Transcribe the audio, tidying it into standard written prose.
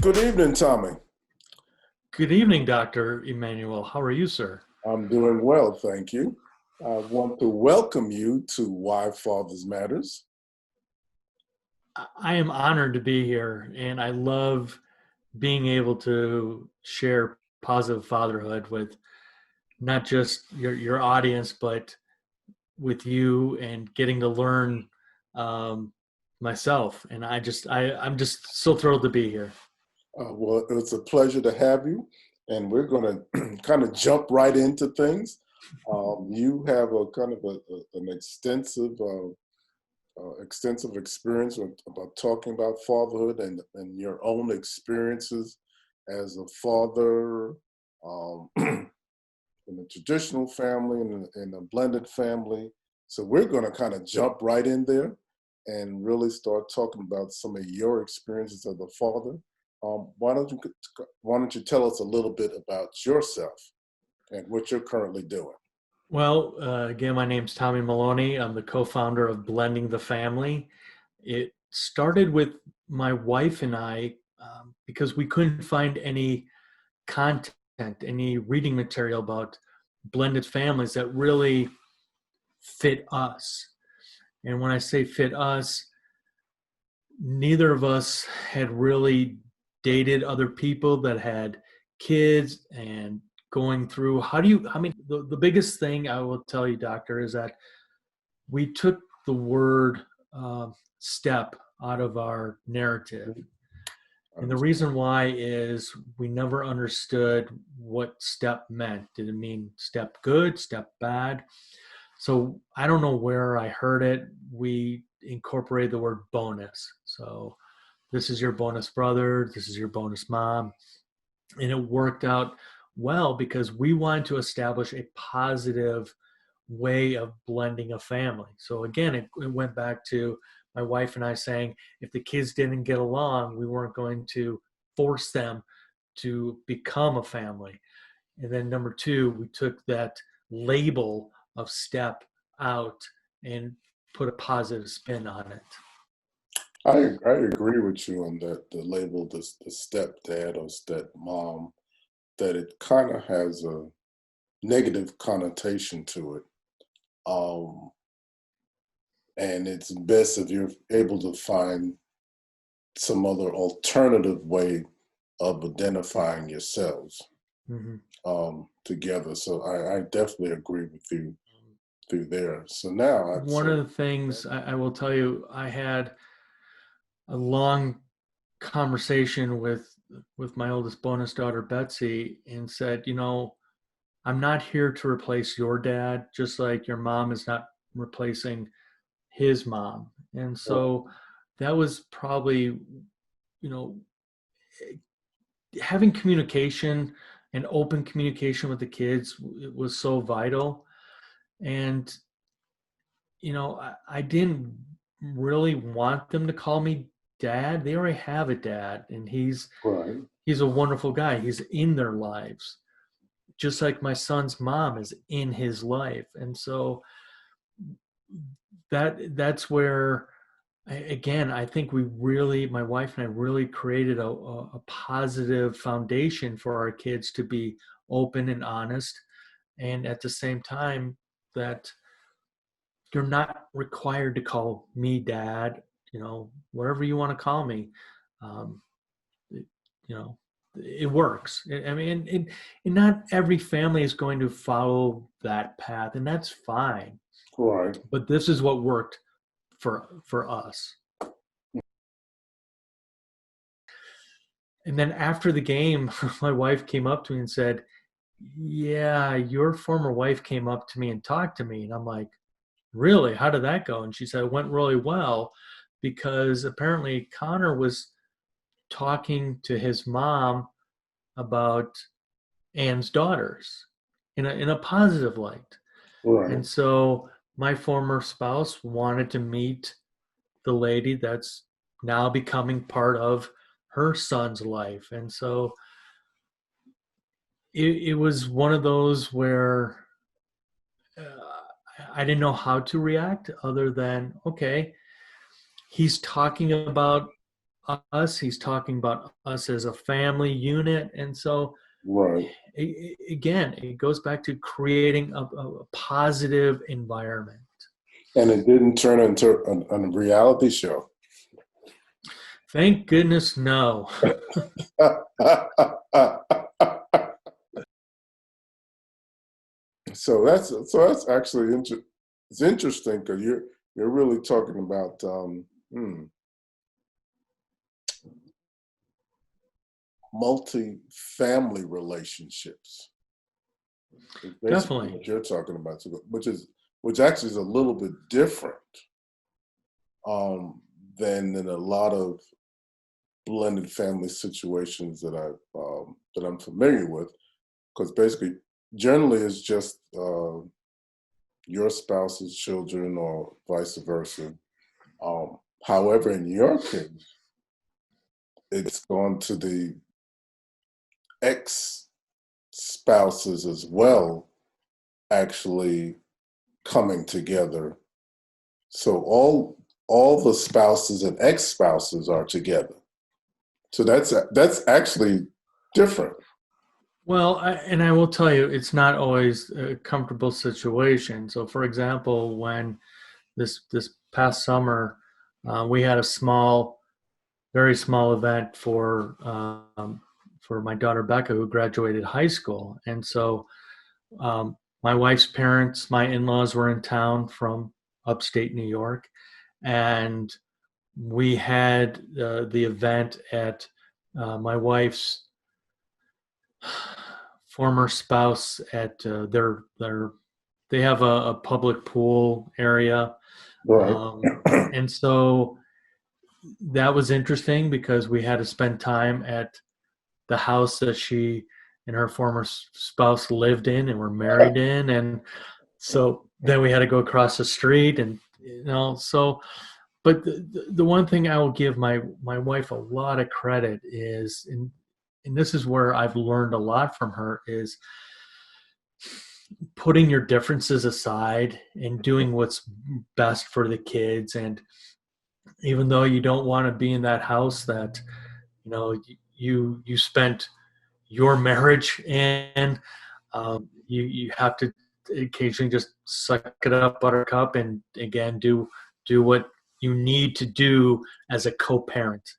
Good evening, Tommy. Good evening, Dr. Emmanuel. How are you, sir? I'm doing well, thank you. I want to welcome you to Why Fathers Matters. I am honored to be here, and I love being able to share positive fatherhood with not just your audience, but with you and getting to learn um, myself. And I'm just so thrilled to be here. Well, it's a pleasure to have you, and we're going to kind of jump right into things. You have a kind of an extensive experience about talking about fatherhood and your own experiences as a father in a traditional family and in a blended family. So we're going to kind of jump right in there and really start talking about some of your experiences as a father. Why don't you tell us a little bit about yourself and what you're currently doing? Well, again, my name's Tommy Maloney. I'm the co-founder of Blending the Family. It started with my wife and I because we couldn't find any content, any reading material about blended families that really fit us. And when I say fit us, neither of us had really dated other people that had kids and going through the biggest thing I will tell you, doctor, is that we took the word step out of our narrative. And the reason why is we never understood what step meant. Did it mean step good, step bad? So I don't know where I heard it. We incorporated the word bonus. So this is your bonus brother, this is your bonus mom. And it worked out well because we wanted to establish a positive way of blending a family. So again, it went back to my wife and I saying, if the kids didn't get along, we weren't going to force them to become a family. And then number two, we took that label of step out and put a positive spin on it. I agree with you on that. The label, the stepdad or stepmom, that it kind of has a negative connotation to it. Um, and it's best if you're able to find some other alternative way of identifying yourselves Mm-hmm. together. So I definitely agree with you through there. So now, One of the things I will tell you, I had a long conversation with my oldest bonus daughter Betsy and said, I'm not here to replace your dad, just like your mom is not replacing his mom. And so that was probably, you know, having communication and open communication with the kids, it was so vital. And I didn't really want them to call me dad. They already have a dad, and right, he's a wonderful guy. He's in their lives, just like my son's mom is in his life. And so that's where, again, I think my wife and I really created a positive foundation for our kids to be open and honest, and at the same time that you're not required to call me dad, whatever you want to call me. um, it, you know it works. I mean, and not every family is going to follow that path, and that's fine, right. but this is what worked for us. And then after the game, my wife came up to me and said, yeah, your former wife came up to me and talked to me. And I'm like, really? How did that go? And she said, it went really well because apparently Connor was talking to his mom about Anne's daughters in a positive light. Right. And so my former spouse wanted to meet the lady that's now becoming part of her son's life. And so it was one of those where I didn't know how to react other than, okay, he's talking about us. He's talking about us as a family unit. And so, Right. again, it goes back to creating a positive environment. And it didn't turn into a reality show. Thank goodness, no. So that's actually it's interesting because you're really talking about multi-family relationships. It's basically Definitely. what you're talking about, so, which actually is a little bit different um, than in a lot of blended family situations that I'm familiar with. Because basically, generally, it's just your spouse's children or vice versa. However, in your case, it's gone to the ex spouses as well, actually coming together. So all the spouses and ex spouses are together. So that's actually different. Well, and I will tell you, it's not always a comfortable situation. So, for example, when this past summer, we had a very small event for my daughter Becca, who graduated high school, and so my wife's parents, my in-laws, were in town from upstate New York, and we had the event at my wife's former spouse at their they have a public pool area, Right. and so that was interesting because we had to spend time at the house that she and her former spouse lived in and were married in, and so then we had to go across the street, and so. But the one thing I will give my wife a lot of credit is, and this is where I've learned a lot from her, is putting your differences aside and doing what's best for the kids. And even though you don't want to be in that house that you spent your marriage in, you have to occasionally just suck it up, buttercup, and again do what you need to do as a co-parent.